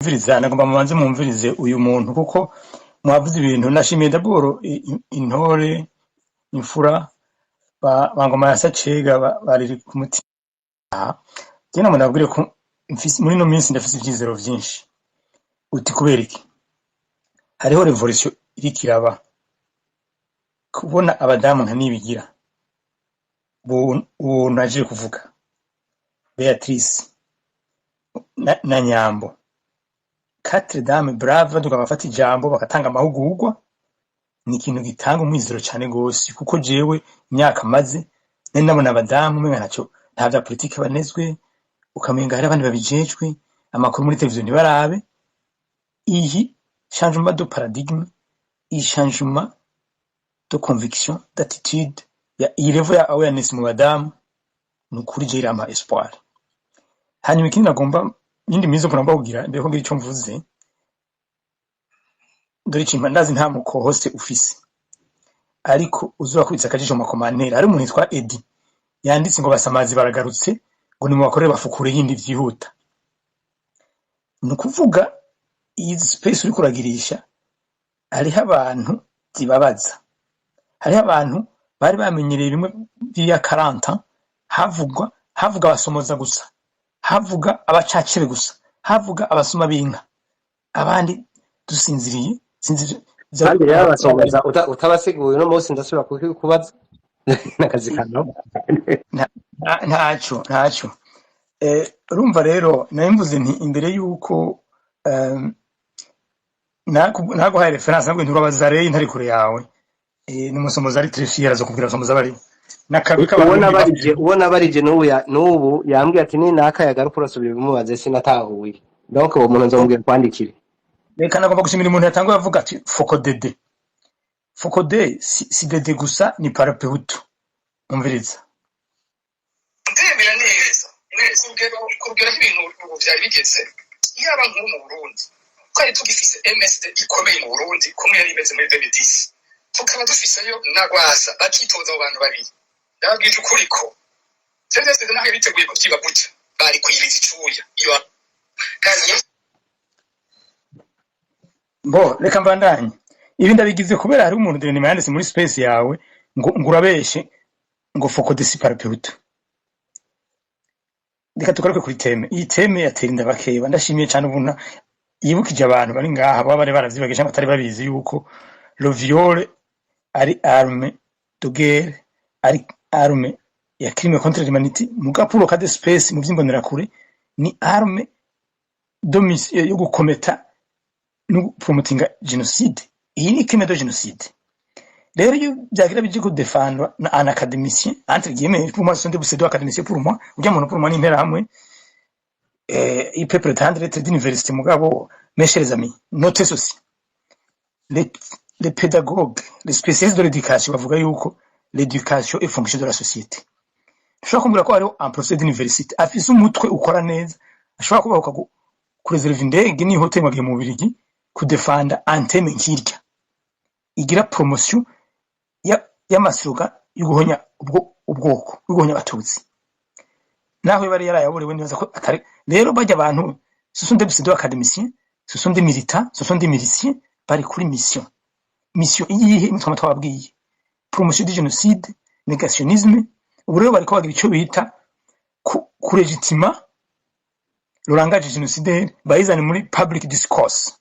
Mviriza nagomba mubanze mumvirize uyu muntu kuko mwavuze ibintu nashimiye d'abord intore imfura bangoma ya Sacega bari ku mutima je namwe nabwire ko muri no minsi ndafise ivyizero vyinshi uti kubera iki hariho revolution iriko iraba kubona abadamu nka nibigira uwo naje kuvuga Beatrice na Nyambo Quatre Dames brave tukabafata ijambo bakatanga amahugurwa ni ikintu gitanga umwizero cyane gose kuko jewe imyaka maze nari nabona abadamu menga ntaco nta vya politique banezwe ukamenga hari abandi babijejwe amakuru muri televiziyo ntibarabe iyi changement de paradigme iyi changement de conviction d'attitude ya irevo ya awareness mu badamu nukuri je irama espoir hanyuma ikindi nagomba nindi mizo kuramba kugira mbere ko ngira ico mvuze dore cimba ndazi nta muko hose ufise ariko uzubakubitsa akajisho mu makomantera hari umuntu yitwa Edi yanditse ngo basamazi baragarutse ngo ni mu bakorere bafukure yindi vyihuta nukuvuga iyi space uri kuragirisha hariho abantu zibabaza hariho abantu bari bamenyereye bimwe vya 40 havuga abasomoza gusa havuga abacacire gusa havuga abasoma binka abandi dusinziriye kandi rero abasomoza utabasiguye no munsi ndasubira kubaza nakazi kano ntaco urumva rero namvuze nti imbere yuko naguhaye reference nabwo nturabaza rero intari kure yawe n'umusomoza ari trefiera zo kubwira abasomoza bari nakabika ubona barije n'ubu yambwiye ati ni naka yagaruka urasubira bimubaze sinatahuye donc uwo muntu nzomubwira kwandikire reka nagomba gushimira umuntu yatanguye avuga ati Focode si dede gusa ni parapehutu umviriza ndemera neza kubwira ibintu ubu byari bigeze yaba nkuru mu Burundi twari tugifise MSD ikomeye mu Burundi kumwe yari imeze muri 2010 tukaba dufiseyo nagwasa bakitoza abo bantu babiri ndabwije ukuri ko cyese naho biteguye kukiba gutya bari kuyiriza icuya iyo kazi bo reka mbandanye ibi ndabigize kubera hari umuntu deni yanditse muri space yawe ngo urabeshe ngo Focode si parapehutu reka tugaruke kuri teme iyi teme yaterinda bakeba ndashimiye cyane ubuna yibukije abantu bari ngaha baba bari baravyibagisha batari babizi yuko le viol ari arme de guerre ari arme ya crime contre l'humanité mugapuro ka de space mu vyimbonera kure ni arme yo gukometa no promotinga genocide iyi ni crime de genocide rero iyo byagira bije ko défendre un académicien entre guillemets pour moi ce sont des pseudo académiciens pour moi ujya muntu pour moi ni impera hamwe il peut prétendre être d'université mugabo mes chers amis notez ceci les pédagogues les spécialistes de l'éducation bavuga yuko l'éducation est fonction de la société ushobora kumbura ko hariho un professeur d'université afise umutwe ukora neza ashobora kubahuka kureserva indege ni hotel mu Bubiligi kudefanda anteme nkirya igira promotion y'amasruga y'uguhonya ubwoko y'uguhonya abatutsi naho bari yarayaborewe neza ko atari rero bajya abantu ce sont des pseudo académiciens ce sont des militants ce sont des miliciens bari kuri mission iyihe mutwa twababwiye promotion du génocide négationnisme ubu rero bariko bagira ico bita kulegitima le langage génocidaire bayizana muri public discourse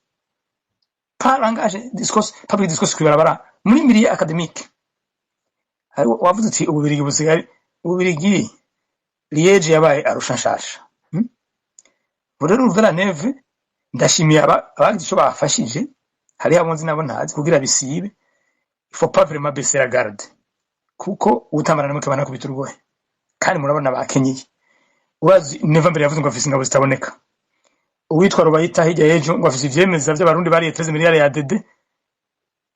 public discourse kwibarabara muri milieu académique hari wavuze uti ububirigi busigaye ububirigi Liege yabaye arusha nshasha rero ruvera neve ndashimiye abagize ico bafashije hari abonzi nabo ntazi kugira bisibe il faut pas vraiment baisser la garde kuko utamara namwe kabana kubiturgoye kandi murabona bakenyeye urazi neva mbere yavuze ngo afise ingabo zitaboneka uwitwa Rubayita hirya yejo ngo afise ivyemeza by'abarundi bari 13 miliyari ya dede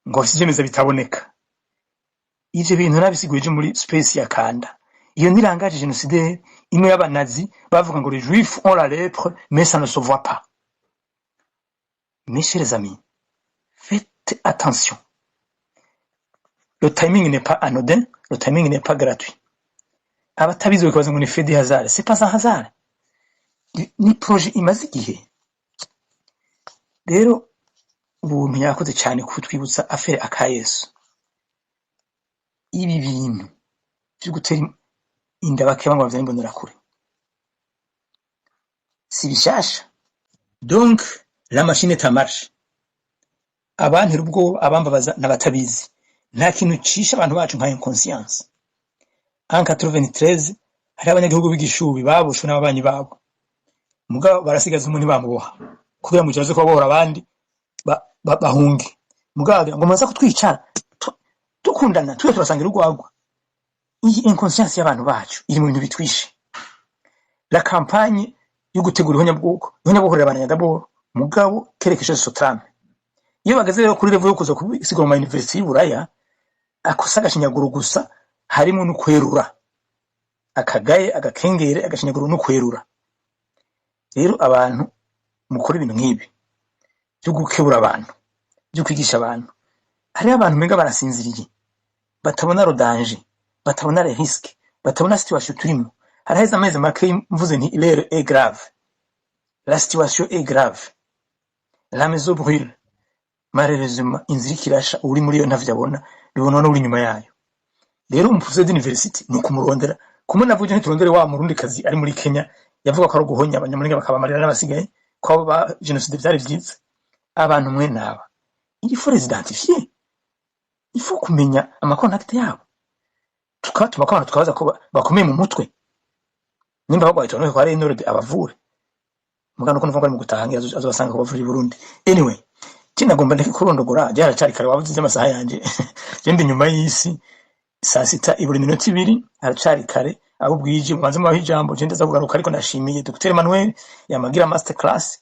ngo afise ivyemeza bitaboneka ivyo bintu nabisiguje muri space ya kanda iyo ni langage génocidaire imwe y'abanazi bavuga ngo les juifs ont la lèpre mais ça ne se voit pas. Mes chers amis, faites attention. Le timing n'est pas anodin, le timing n'est pas gratuit. Abatabizi bakabaza ngo ni fait de hasard, c'est pas un hasard. Ni projet imaze igihe rero ubuntu yakoze cyane kutwibutsa afere akayesu ibi bintu byo gutera inda bakeba ngo bavyane imbonera kure si bishasha donc la machine est en marche abantu rubwo abambabaza n'abatabizi nta kintu cisha abantu bacu nka inconscience en 93 hari abanyagihugu b'igishubi babushwe n'ababanyi babo mugabo barasigaza umuntu bamuboha kugira ngo cyaze kubohora abandi bahunge mugabo ngo muza kutwica dukundana twe turasangira urwagwa iyi inconscience y'abantu bacu iri mu bintu bitwishe la campagne yo gutegura ihonyabwoko abantu d'abord mugabo kerekesha sotrame iyo bageze rero kuri level yo kuza kusigwa mu university y'Uburaya akosa agashinyaguro gusa harimo no kwerura akagaye agakengere agashinyaguro no kwerura rero abantu mukora ibintu nk'ibi byo gukebura abantu byo kwigisha abantu hari abantu menga barasinziriye batabona rodanje batabona risque batabona situation turimo haraheza amezi make mvuze nti l'heure est grave la situation est grave la maison brûle malheureusement inzira kirasha uri muri yo ntavyabona bibona no uri nyuma yayo rero umufuze d'university ni kumurondera kumuna vuje ntiturondere wa murundi kazi ari muri Kenya yavuga ko ari guhonya abanyamuringa bakabamarira n'abasigaye ko ba genocide byari byiza abantu mwe naba il faut les identifier il faut kumenya amakontakte yabo tukatuma ko tukabaza ko bakomeye mu mutwe nimba bagwaye cyane ko ari inorde abavure mugano ko nvuga mu gutahangira azobasanga ko bavuri Burundi anyway kinagomba ndeke kurondogora byara cyari kare wavuze amasaha yanje gende nyuma y'isi saa sita iburi minota 2 aracari kare abo bwije mwanze mu hijambo gende za kugaruka ariko nashimiye Dr Emmanuel yamagira master class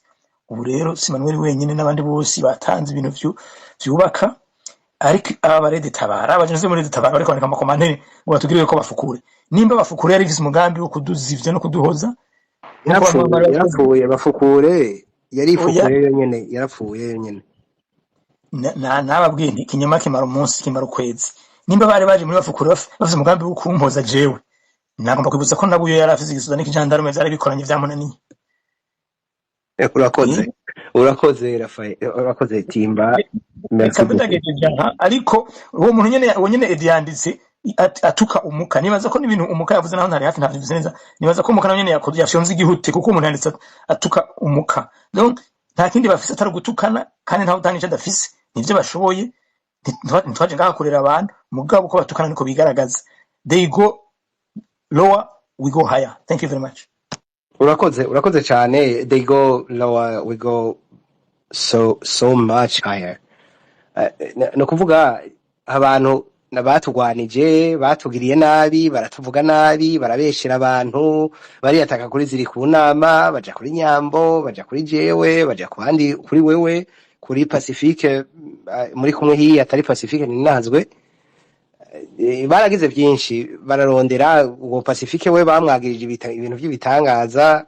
ubu rero si Emmanuel wenyine n'abandi bose batanze ibintu byubaka ariko abarede tabara abajenze muri tabara bariko bandika amakomanteri ngo batugirire ko bafukure nimba bafukure yari visi umugambi wo kuduzivya no kuduhoza yarapfuye bafukure yarifukure yonyene yarapfuye yonyene nababwiye nti kinyama kimara umunsi kimara ukwezi nimba bari baje muri bafukure bafise umugambi wo kumpoza jewe nagomba kwibutsa ko nabuyo yari afise igisoza n'ikijandarume zari bikoranye vyamunaniye urakoze Rafael urakoze Timba ariko uwo muntu nyene ediyanditse atuka umuka nibaza ko n'ibintu umuka yavuze naho ntari hafi ntavyo neza nibaza ko umuka nawe nyene yafyonze igihute kuko umuntu yanditse atuka umuka donc nta kindi bafise atari gutukana kandi ntaho utanisha dafise nivyo bashoboye ntitwaje ngaha kurera abantu mugabo ko batukana niko bigaragaza they go lower we go higher thank you very much urakoze cyane they go lower we go so much higher no kuvuga abantu nabatugwanije batugiriye nabi baratuvuga nabi barabeshera abantu bariyataka kuri ziri ku nama baja kuri Nyambo baja kuri jewe baja kubandi kuri wewe kuri Pacifique muri kumwe hi atari Pacifique ninazwe baragize byinshi bararondera uwo Pacifique we bamwagirije ibintu by'ibitangaza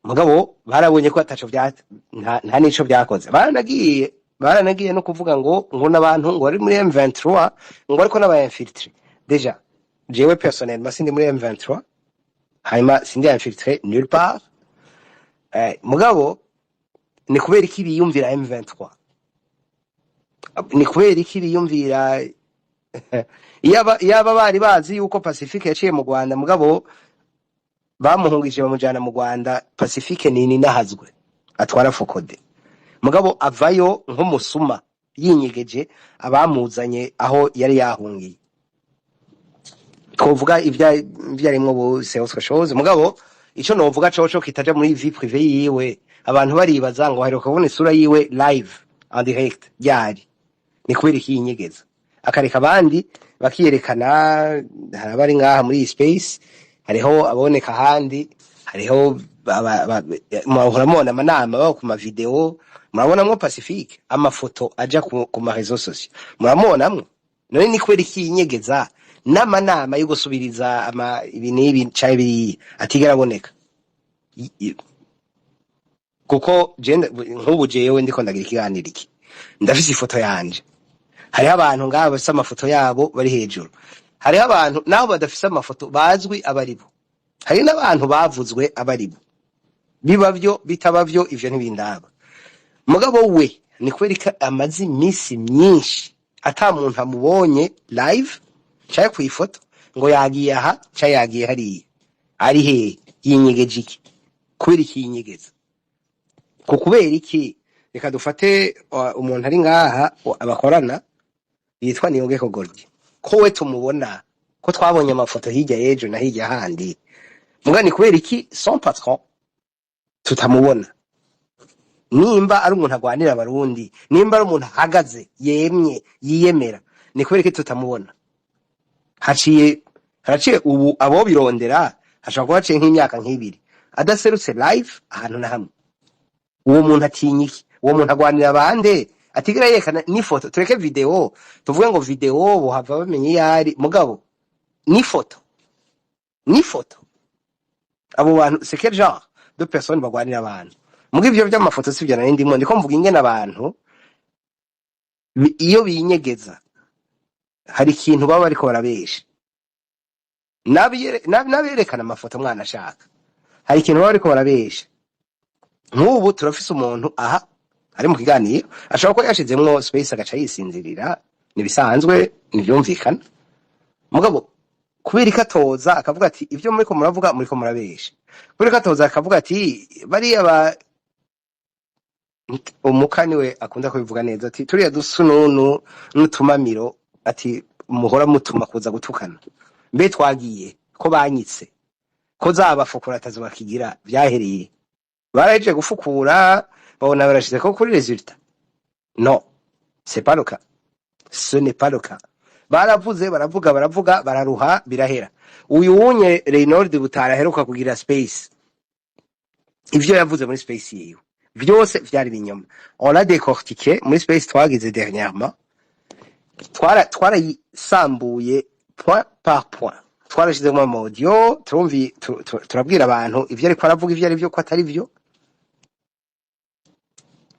mugabo barabonye ko ataco nta nico byakoze baranagiye no kuvuga ngo n'abantu ngo ari muri M23 ngo ariko n'aba infiltré déjà jewe personnellement sindi muri M23 hayma sindi infiltré nulle part mugabo ni kubera iki biyumvira M23 ni kubera iki biyumvira yaba bari bazi yuko Pacifique yaciye mu Rwanda mugabo bamuhungije bamujana mu Rwanda Pacifique nini nahazwe atwara fokode mugabo avayo nk'umusuma yinyegeje abamuzanye aho yari yahungiye twovuga ivyarimo bose oshoze mugabo ico novuga coco kitaja muri vie privée yiwe abantu baribaza ngo hari ukabona isura yiwe live en direct yari ni kubera ikinyegeza akareka abandi bakiyerekana harabari ngaha muri space hariho aboneka handi hariho murabona amanama bako ku ma video murabonamwo Pacifique amafoto aja ku ma réseaux sociaux murabonamwo none ni kweri kinyegeza n'amanama yo gusubiriza ibinibi cyaye biri atigera aboneka kuko nk'ubu jewe ndiko ndagira ikiganiro iki ndafise ifoto yanje hariho abantu ngabo bafise amafoto yabo bari hejuru hariho abantu naho badafise amafoto bazwi abaribo hari n'abantu bavuzwe abaribo bibavyo bitabavyo ivyo ntibindaba mugabo we ni kwereka amazi iminsi myinshi ata muntu amubonye live cyaye ku ifoto ngo yagiye aha cyaye yagiye hariya ari he yinyegeje iki kubera iki yinyegeza ko kubera iki reka dufate umuntu ari ngaha abakorana yitwa Niyongeko Gordy ko we tumubona ko twabonye amafoto hirya y'ejo na hirya handi mugani kubera iki son patron tutamubona nimba ari umuntu agwanira abarundi nimba ari umuntu ahagaze yemye yiyemera ni kubera iki tutamubona haciye ubu abo birondera hashobora kuba haciye nk'imyaka nk'ibiri adaserutse live ahantu na hamwe uwo muntu atinya iki uwo muntu agwanira abande atigira yerekana n'ifoto tureke video tuvuge ngo video bohava bamenye yari mugabo n'ifoto abo bantu c'est quel genre de personnes bagwanira abantu muga ivyo by'amafoto sivyo nari ndimo ndiko mvuga ingene abantu iyo binyegeza hari ikintu baba bariko barabesha naberekana amafoto mwana ashaka hari ikintu baba bariko barabesha nk'ubu turafise umuntu aha ari mu kiganiro ashobora kuba yashizemwo space agaca yisinzirira nibisanzwe nivyumvikana mugabo kubera ikatoza akavuga ati ivyo muriko muravuga muriko murabesha kubera ikatoza akavuga ati bariya umukani we akunda kubivuga neza ati turiya dusununu n'utumamiro ati muhora mutuma kuza gutukana mbe twagiye ko banyitse ko zabafukura atazubakigira byahereye baraje gufukura babona barashize ko kuri resultat non c'est pas le cas ce n'est pas le cas baravuze baravuga bararuha birahera uyu wunye Reynold Butara heruka kugira space ivyo yavuze muri space yiwe vyose vyari binyoma on l'a décortiqué muri space twagize dernièrement twarayisambuye point par point twarashizemo mu audio turabwira abantu ivyo ariko aravuga ivyo ari byo ko atari byo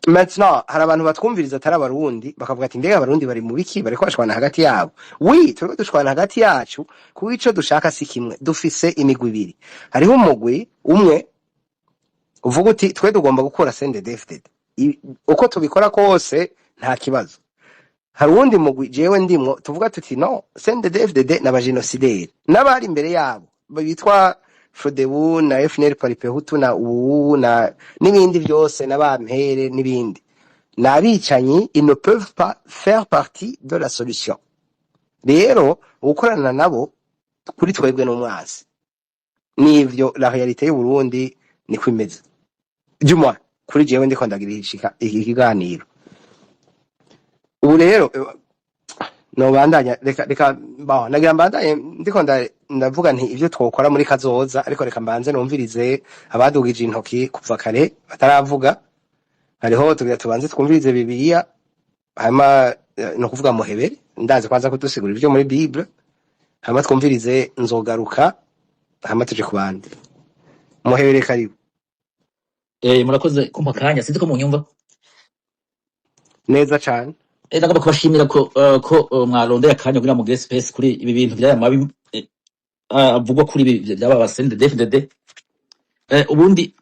maintenant hari abantu batwumviriza atari abarundi bakavuga ati mbega abarundi bari mu biki bariko bashwana hagati yabo oui turiko dushwana hagati yacu kuko ico dushaka si kimwe dufise imigwi ibiri hariho umugwi umwe uvuga uti twe tugomba gukora CNDD-FDD uko tubikora kose nta kibazo hari uwundi mugwi jewe ndimwo tuvuga tuti no CNDD-FDD n'abagenocideri n'abari imbere yabo bitwa Frodebu na FNL Paripehutu na ubu na n'ibindi byose n'abampere n'ibindi n'abicanyi ils ne peuvent pas faire partie de la solution rero ukorana nabo kuri twebwe n'umwasi nivyo la réalité y'u Burundi ni kwimeze juma kuri jewe ndiko ndagirishika ikiganiro ubu rero no bandanya reka nagira mbandanye ndiko ndavuga nti ivyo twokora muri kazoza ariko reka mbanze numvirize abadugije intoki kuva kare bataravuga hariho tugira tubanze twumvirize Bibiliya hama no kuvuga muhebere ndaze kwanza kudusigura ivyo muri Bible hama twumvirize nzogaruka hama tuje kubandi muhebere karibu murakoze kumpa kanya sinzi ko munyumva neza cyane ndagomba kubashimira ko mwarondeye akanya kugira mu space kuri ibi bintu by'aya mabi avugwa kuri ibi byaba basende DFDD ubundi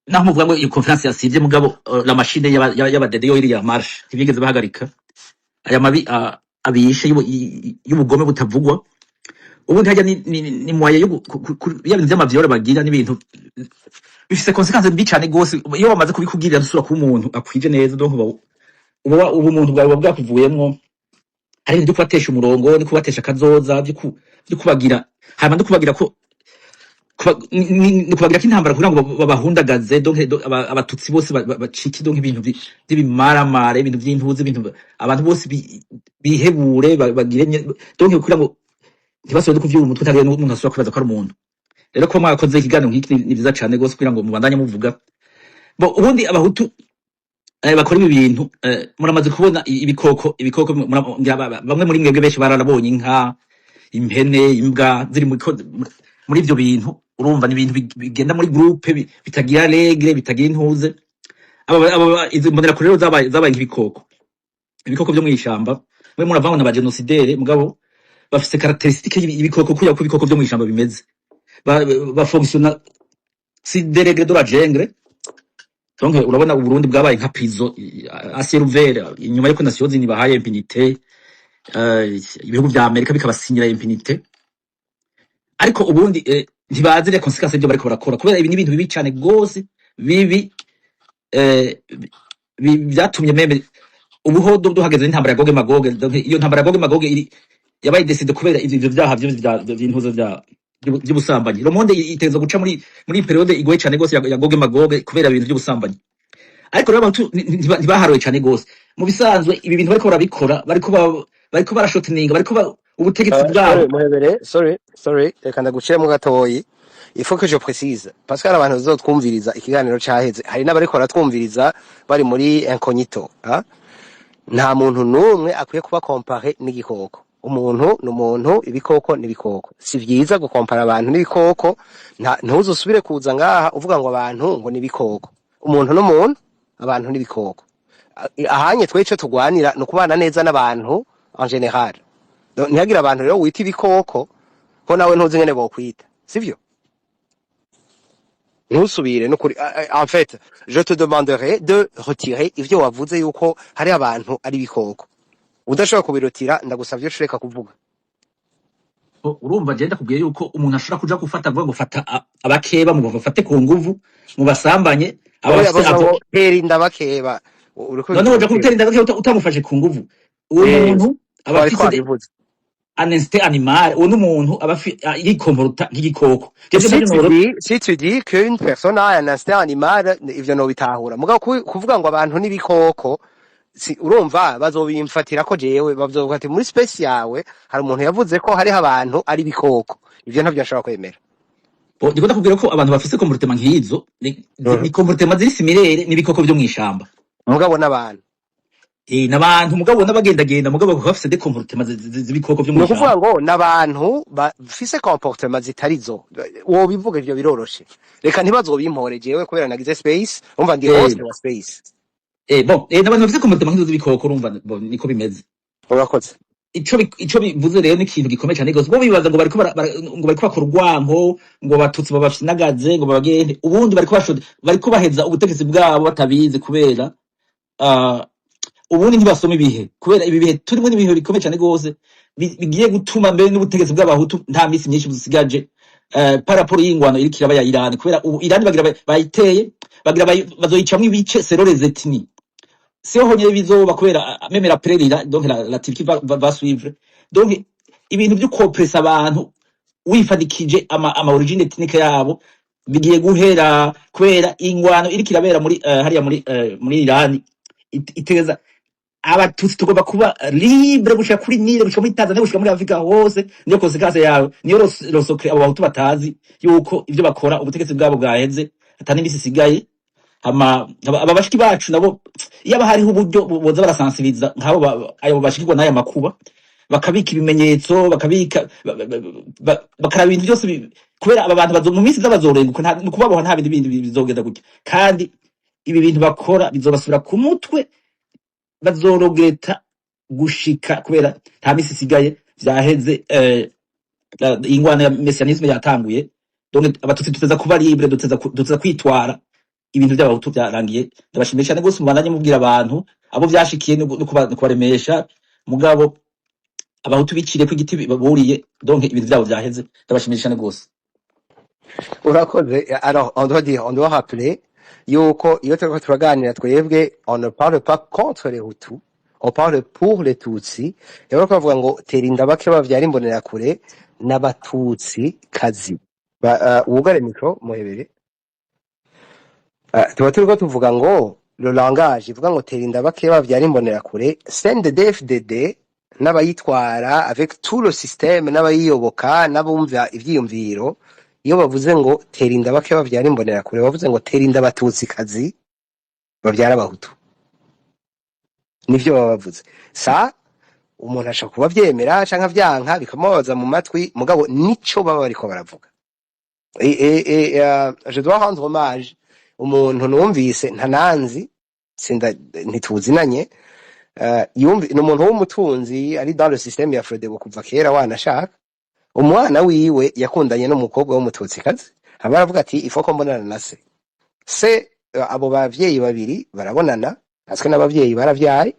naho muvuga ngo iyi conference yasivye mugabo la machine y'abadede yo iri ya marche ntibigeze bahagarika aya mabi abishe y'ubugome butavugwa ubundi hajya ni mwaye y'abintu by'amavyore bagira n'ibintu bifise consequences mbi cyane gose iyo bamaze kubikugirira dusura ku muntu akwije neza donc ubu muntu bwawe bwakuvuyemwo hari ibyo kubatesha umurongo ni kubatesha kazoza byo kubagira hama kubagira ko ni kubagira k'intambara kugira ngo babahundagaze donc abatutsi bose baciki donc ibintu by'ibimaramare ibintu by'impuzi ibintu abantu bose bihebure bagire donc kugira ngo ntibasubire kuvyura umutwe ntari n'umuntu asubira kubaza ko ari umuntu rero ko mwakoze ikiganiro nk'iki ni byiza cyane gose kugira ngo mubandanye muvuga bo ubundi abahutu bakora ibi bintu muramaze kubona ibikoko bamwe muri mwebwe benshi bararabonye inka impene imbwa ziri muri ivyo bintu urumva ni ibintu bigenda muri groupe bitagira regre bitagira intuze izo mbonera kure rero zabaye nk'ibikoko byo mwishamba mwe muravanga na bagenocidere mugabo bafise caractéristique y'ibikoko kuya ko ibikoko byo mwishamba bimeze ba fonctionna si de regre de la jungle donc urabona uburundi bwabaye nka prison aseruvera inyuma yuko nation zini bahaye impunité ibihugu vya Amerika bikabasinyira impunité ariko ubundi ntibazi les conséquences byo bariko barakora kubera ibi ni ibintu bibi cyane gose bibi eh, byatumye meme ubuho duhageze n'intambara ya Goge Magoge. Donc iyo ntambara ya Goge Magoge iri yabaye decide kubera ivyo vyaha by'intuzo by'ubusambanyi. Le monde iteza guca muri periode igoye cyane gose ya Goge Magoge kubera ibintu by'ubusambanyi. Ariko rero abantu ntibaharoye cyane gose. Mu bisanzwe ibi bintu bariko barabikora bariko barashotninga ubutegetsi bwabo. Sorry, reka ndaguciremo gatoyi. Il faut que je précise parce que abantu bazotwumviriza ikiganiro caheze hari n'abariko baratwumviriza bari muri incognito, ha? Nta muntu numwe akwiye kuba compare n'igikoko. Umuntu n'umuntu, ibikoko n'ibikoko. Si vyiza gukompara abantu n'ibikoko, ntuzusubire kuza ngaha uvuga ngo abantu ngo n'ibikoko. Umuntu n'umuntu, abantu n'ibikoko. Ahanye twe ico tugwanira no kubana neza n'abantu en general. Ntihagira abantu rero wita ibikoko ko nawe ntuzi ngene bokwita, sivyo? Ntusubire no kuri en fait je te demanderai de retirer ivyo wavuze yuko hari abantu ari bikoko udashobora kubirotira ndagusavye ushireka kuvuga. Urumva je ndakubwiye yuko umuntu ashobora kuja gufata vuga gufata abakeba mu bafate ku nguvu mu basambanye tera inda bakeba none uja kumutera inda bakeba utamufashe ku nguvu uwo muntu abafite anesté animal uwo n'umuntu yikomporta nk'igikoko. Si tu dis qu'une personne a un instinct animal ivyo no bitahura mugabo kuvuga ngo abantu n'ibikoko urumva bazobimfatira ko jewe bavuga ati muri space yawe hari umuntu yavuze ko hari abantu ari bikoko ivyo ntavyo ashobora kwemera. Ndiko ndakubwira ko abantu bafise comportement nk'izo ni comportement ziri similaire n'ibikoko byo mwishamba mugabo n'abantu n'abantu mugabo n'abagendagenda mugabo bafise des comportements z'ibikoko byo mwishamba. Nukuvuga ngo n'abantu bafise comportement zitarizo wo bivuga ivyo biroroshe reka ntibazobimpore jewe kubera nagize space umva ndi host wa space. N'abantu bafise comportement nk'izo z'ibikoko urumva niko bimeze. Urakoze. Ico bivuze rero ni ikintu gikomeye cyane gose bo bibaza ngo bariko bakora urwanko ngo batutsi babafyinagaze ngo babagende ubundi bariko baheza ubutegetsi bwabo batabizi kubera ubundi ntibasoma ibihe kubera ibi bihe turimo n'ibihe bikomeye cyane gose bigiye gutuma mbere n'ubutegetsi bw'abahutu nta misi myinshi busigaje paraporo y'ingwano iri kiraba ya Iran kubera Iran bagira bayiteye bagira bazoyicamwe ibice serores ethnie siho honyere bizoba kubera meme la prerira donc la Turquie va suivre donc ibintu byo koppressa abantu wifadikije ama origine ethnique yabo bigiye guhera kubera ingwano iri kirabera muri hariya muri Iran iteza abatutsi tugomba kuba libre gushika kuri Nile gushika muri Tanzania gushika muri Afrika hose niyo konsekanse yawe niyo rosokre abo bahutu batazi yuko ivyo bakora ubutegetsi bwabo bwaheze atani ndisi sigaye aba bashiki bacu nabo yaba hariho uburyo boza barasensibiliza nkabo ayo bashikirwa n'aya makuba bakabika ibimenyetso bakabika bakaraba ibintu byose kubera aba bantu mu minsi z'abazorenguka no kubaboha nta bindi bizogenda gutya kandi ibi bintu bakora bizobasubira ku mutwe bazorogeta gushika kubera nta misi isigaye vyaheze ingwana ya messianisme yatanguye donc abatutsi tuteza kuba libre duteza kwitwara ibintu by'abahutu byarangiye. Ndabashimiye cyane gose mubandanye mubwira abantu abo byashikiye no kubaremesha mugabo abahutu bicire ku giti baburiye donc ibintu byabo byaheze. Ndabashimiye cyane gose. Urakoze. Alors on doit rappeler yuko iyo turiko turaganira twebwe on ne parle pas contre les Hutus, on parle pour les Tutsi. Rero bavuga ngo tera inda bake bavyara imbonera kure n'abatutsi kazi. Ugare mikro muhebere. Tuba turiko tuvuga ngo le langage ivuga ngo tera inda bake bavyara imbonera kure CNDD-FDD n'abayitwara avec tout le système n'abayiyoboka n'abumva ivyiyumviro iyo bavuze ngo tera inda bake bavyara imbonera kure bavuze ngo tera inda abatutsi kazi bavyara abahutu nivyo bavuze sa umuntu ashaka kuba vyemera canka vyanka bikamubaza mu matwi mugabo nico baba bariko baravuga. Je dois rendre hommage umuntu numvise ntananzi sinda ntituzinanye yumvi n'umuntu w'umutunzi ari dans le système ya Fredebo kuva kera wanashaka umwana wiwe yakundanye n'umukobwa w'umututsi kazi abaravuga ati il faut ko mbonana na se abo bavyeyi babiri barabonana natwe n'abavyeyi baravyaye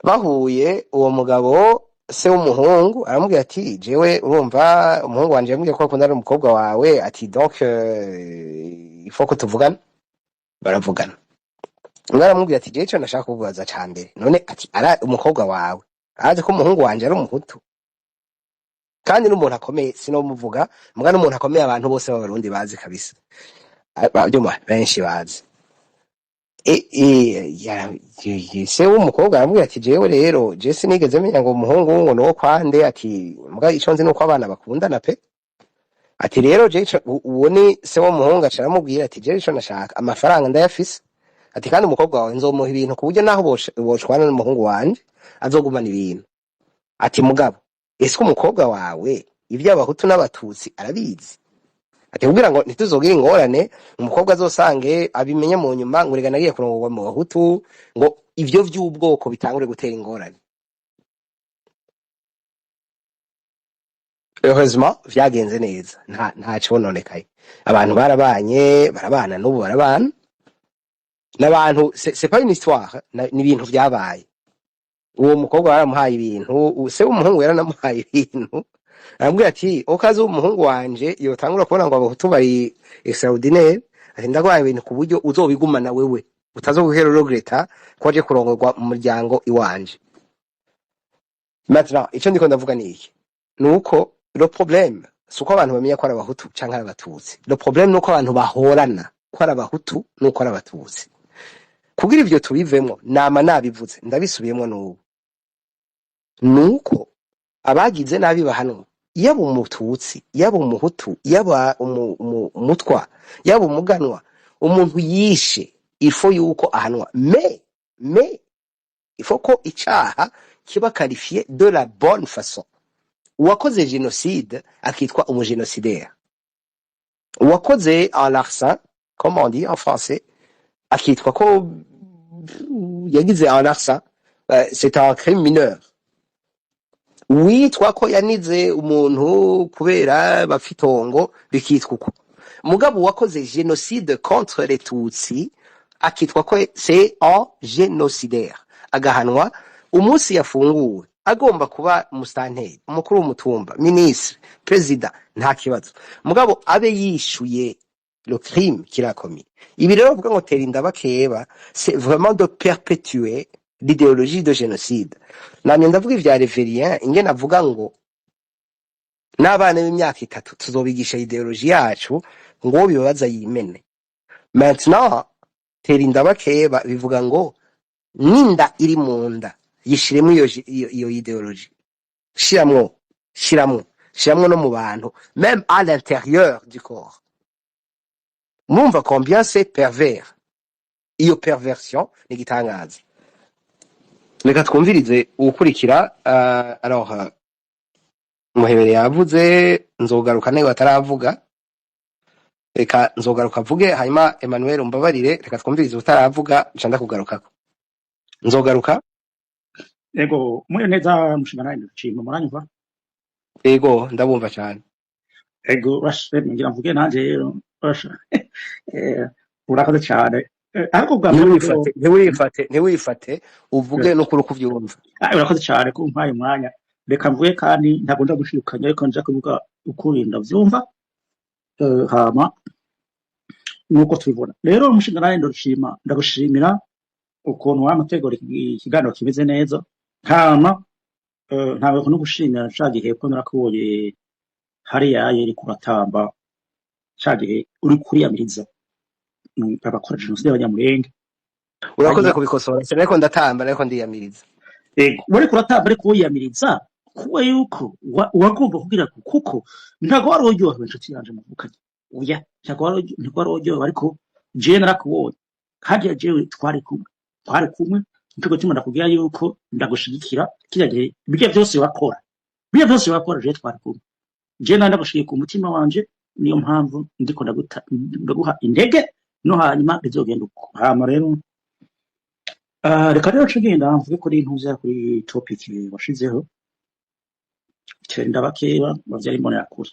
bahuye uwo mugabo se w'umuhungu aramubwira ati jewe urumva umuhungu wanje yambwiye ko akundana n'umukobwa wawe ati donc il faut ko tuvugana baravugana umwe aramubwira ati jewe ico nashaka kukubaza ca mbere none ati ara umukobwa wawe azi ko umuhungu wanje ari umuhutu kandi n'umuntu akomeye sinomuvuga muga n'umuntu akomeye abantu bose b'abarundi bazi kabisa bavyuma benshi bazi se w'umukobwa aramubwira ati jewe rero je sinigeze menya ngo umuhungu ngo nuwo kwande ati muga ico nzi nuko abana bakundana pe ati rero je uwo ni se w'umuhungu aca aramubwira ati jewe ico nashaka amafaranga ndayafise ati kandi umukobwa wawe nzomuha ibintu ku buryo naho boshwana n'umuhungu wanje azogumana ibintu ati mugabo ese umukobwa wawe ivy'abahutu n'abatutsi arabizi ati kugira ngo ntituzogira ingorane umukobwa azosange abimenye mu nyuma ngo rega nagiye kurongorwa mu bahutu ngo ivyo vy'ubwoko bitangure gutera ingorane heureusement vyagenze neza nta cononekaye abantu barabana n'ubu barabana n'abantu c'est pas une histoire ni ibintu vyabaye uwo mukobwa baramuhaye ibintu se w'umuhungu yaranamuhaye ibintu arambwira ati okazi w'umuhungu wanje yotangura kubona ngo abahutu bari extraordinaire ati ndagwaye ibintu ku buryo uzobigumana wewe utazoguhera regreta ko aje kurongorwa mu muryango iwanje maintenant ico ndiko ndavuga ni iki nuko le problème suko abantu bamenya ko ari abahutu canke ari abatutsi le problème nuko abantu bahorana ko ari abahutu nuko ari abatutsi kugira ivyo tubivemo nama nabivuze ndabisubiyemo n'ubu nuko abagize nabi bahanwa yaba umututsi yaba umuhutu yaba umutwa yaba umuganwa umuntu yishe ifo yuko ahanwa mais ifo ko icaha kiba qualifié de la bonne façon uwakoze génocide akitwa umugénocidaire uwakoze en larcin comme on dit en français akitwa ko yagize en larcin c'est un crime mineur witwa ko yanize umuntu kubera bafitongo bikitwa uko mugabo wakoze génocide contre les tutsi akitwa ko c'est un génocidaire agahanwa umunsi yafunguwe agomba kuba umustanteri umukuru w'umutumba ministre president nta kibazo mugabo abe yishuye le crime qu'il a commis ibi rero vuga ngo tera inda bakeba c'est vraiment de perpétuer l'idéologie de génocide namye ndavuga ivya reverien ingene avuga ngo n'abana b'imyaka 3 tuzobigisha ideologie yacu ngo bibabaza yimene maintenant tera inda bakeba bivuga ngo ninda iri mu nda yishiremo iyo ideologie shiramwo no mu bantu même à l'intérieur du corps mumva combien c'est pervers iyo perversion ni gitangaza reka twumvirize ukurikira alors muhebere yavuze nzogaruka nawe ataravuga reka nzogaruka avuge hanyuma Emmanuel umbabarire reka twumvirize utaravuga nca ndakugarukako nzogaruka ego muri neza mushingana ndashima muranyumva ego ndabumva cyane ego bashe ngira mvuge nanje bashe urakoze cyane ariko bwa ntiwifate uvuge no kuri kuvyumva urakoze cyane ko mpaye umwanya reka mvuge kandi ntabwo ndagushirukanya ariko nje kuvuga ukuri ndavyumva hama nuko tubibona rero mushingana ndashima ndagushimira ukuntu wamategura ikiganiro kimeze neza hama ntabwo no gushimira cagihe ko narakubonye hariya yari kuratamba cagihe uri kuriyamiriza abakora jenoside y'abanyamulenge urakoze kubikosora cyane ariko ndatamba ariko ndiyamiriza wari kuratamba ariko wiyamiriza kuba yuko wagomba kugira kuko ntabwo wari uryohewe inshuti yanje muvukanye oya ntabwo wari uryohewe ariko jewe narakubonye kandi jewe twari kumwe nicyo gituma ndakubwira yuko ndagushigikira kiriya gihe ibyo byose wakora jewe twari kumwe jewe ndagushigikiye ku mutima wanje niyo mpamvu ndiko ndaguha intege no hanyuma bizogenda uko hama rero reka rero tugenda mvuge kuri intuza kuri topic washizeho cyenda bakeba bavyari mbonera kure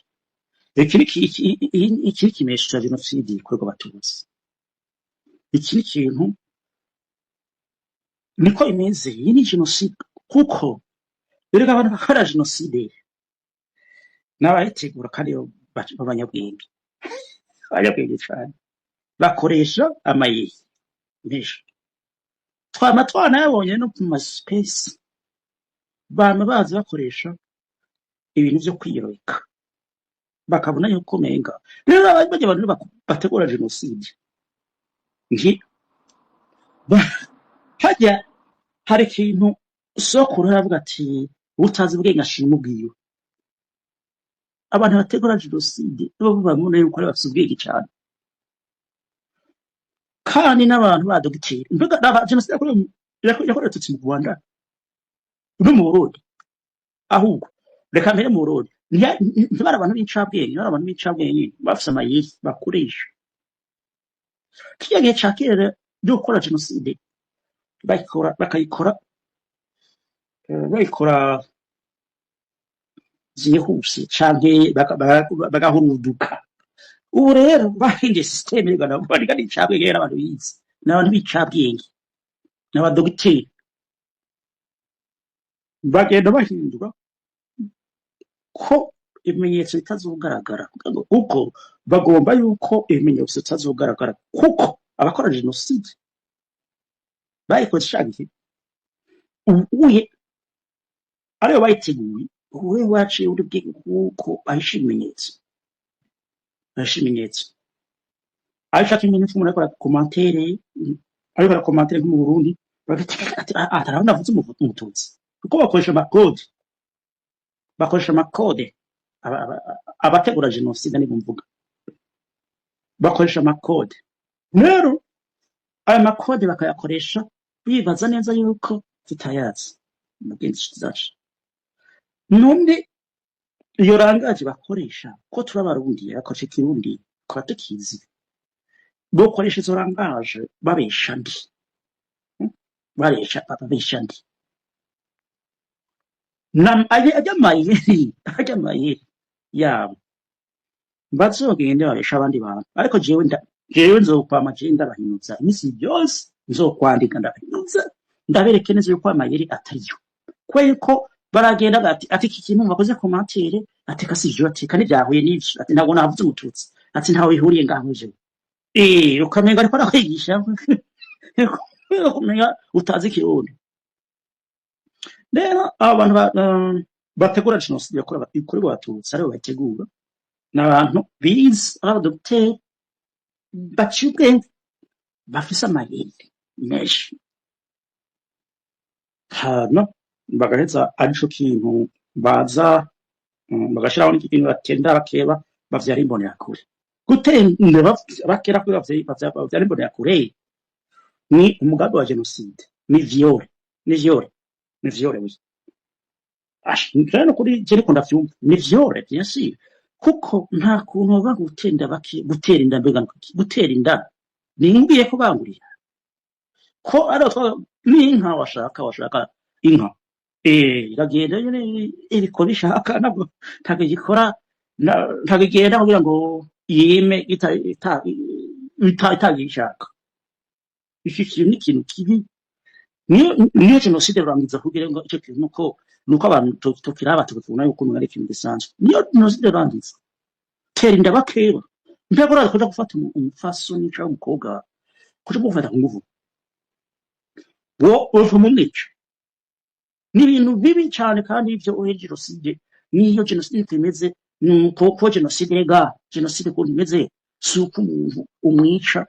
iki kimesha genocide ikorwa abatutsi iki ni ikintu niko imeze, iyi ni jenoside kuko erega abantu bakora jenoside n'abayitegura kandi b'abanyabwenge abanyabwenge cyane bakoresha amayeri menshi twama twanayabonye no ku masipesi bama bazi bakoresha ibintu byo kwiyoroka bakabona yuko menga rero bajya abantu bategura jenoside ngi hajya hari ikintu sokuru aravuga ati utazi ubwenge ashima ubwiwe abantu bategura jenoside bo bamubona yuko ari bafite ubwenge cyane kandi n'abantu badogiteri mbega jenoside yakorewe tutsi mu Rwanda no mu Burundi ahubwo reka mbere mu Burundi ntibari abantu b'incabwenge bari abantu b'incabwenge bafite amayeri bakoresha kiriya gihe ca kera byo gukora jenoside bakayikora zihuse canke bagahuruduka ubu rero bahinduye systeme y'Rwanda bariga n'icabwenge n'abantu bize n'abantu b'icabwenge n'abadogiteri bagenda bahindura ko ibimenyetso bitazogaragara kuko bagomba yuko ibimenyetso bitazogaragara kuko abakora jenoside bayikoze ishaka ubuye ariyo bayiteguye ubuye waciye uri bwenge kuko ahisha ibimenyetso ashaka ibimenyetso umuntu akora commentaire ariko ara commentaire mu Burundi bagati atarabona avuze umututsi kuko bakoresha amakode abategura jenoside ni bumvuga bakoresha amakode rero aya makode bakayakoresha bibaza neza yuko tutayazi mugenzi zacu none iyo rangaje bakoresha ko turabarundi yakoresha kirundi kwa tukizi bokoresha izo rangaje babesha ndi babesha ndi ajyamayeri yabo bazogende babesha abandi bantu ariko jewe nzokwama je ndabahinyuza imisi byose nzokwandika ndabahinyuza ndabereke neza yuko amayeri atariyo kweko baragenda ati iki kintu bakoze commentaire ati kasivyo ati kandi byahuye n'ivyo ati ntabwo navuze umututsi ati ntawe ihuriye ngaho je ukamenga ariko arakwigisha kumenya utazi kirundi rero abantu bategura jenoside ikorerwa abatutsi aribo bategura n'abantu bize abadogiteri baciye ubwenge bafise amayeri menshi hano bagaheza arico kintu baza bagashiraho n'ikintu batenda bakeba bavyara imbonerakure gutenda bakera kuri bavyara imbonerakure ni umugambi wa jenoside ni viole we rero kuri jeri ko ndavyumva ni viole bien sûr kuko nta kuntu baba gutera inda mbega gutera inda ningiye ko bangurira ko ari n'inka washaka inka iragenda nyine iriko bishaka ntabwo gikora ntabwo igenda kugira ngo yime itagishaka iki kintu ni ikintu kibi niyo jenoside rurangiza kugira ngo icyo kintu nuko abantu tukiraba tukabona yuko ari ikintu gisanzwe niyo jenoside rurangiza tera inda bakeba mbega uraza kuja gufata umufasoni cyangwa umukobwa kuja gufata ku nguvu wo mumwica ni ibintu bibi cyane kandi ibyo jenoside niyo jenoside imeze nuko jenoside rega jenoside ko imeze si uko umuntu umwica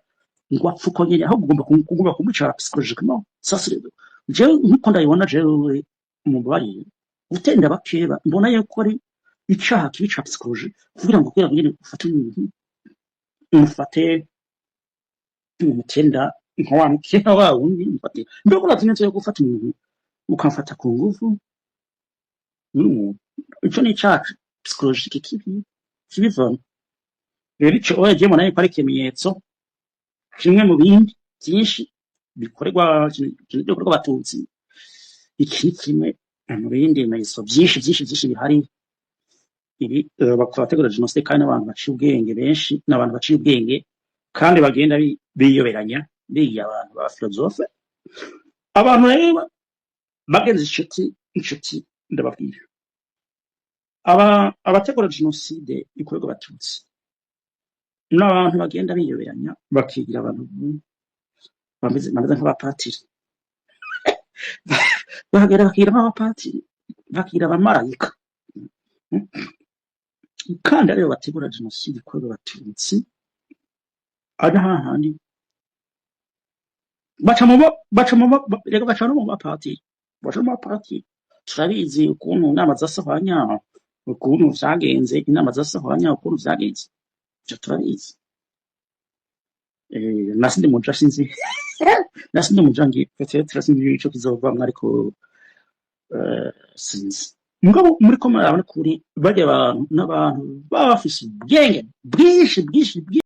ngo apfa uko nyine ahubwo ugomba kumwicara psychologiquement sasire jewe nkuko ndabibona jewe umubari gutenda bakeba mbona yuko ari icaha kibica psychologie kugira ngo nyine ufate umuntu umufate umutenda nka wa mukena wa wundi mufate mbego uratinze yo gufata umuntu ukamfata ku nguvu ico ni icaha psychologique kibivamo rero ico oya mbona yuko ari ikimenyetso kimwe mu bindi byinshi bikorerwa abatutsi iki kimwe mu bindi bimenyetso byinshi bihari ibi bategura jenoside kandi n'abantu baciye ubwenge benshi n'abantu baciye ubwenge kandi bagenda biyoberanya biya abantu ba filozofe abantu rero bagenze inshuti ndababwira abategura jenoside ikorerwa abatutsi n'abantu bagenda biyoberanya bakigira abantu bameze nk'abapatiri bahagera bakigira nk'abapatiri bakigira abamarayika kandi aribo bategura jenoside ikorerwa abatutsi ari hahandi baca no mu bapatiri turabizi ukuntu inama zasohanya ukuntu vyagenze inama zasohanya ukuntu vyagenze ivyo turabizi nasindi muja sinzi nasindi muja ngi peut-être sinzi ico kizovamwo ariko sinzi mugabo muri ko murabona kuri barya abantu n'abantu baba bafise ubwenge bwinshi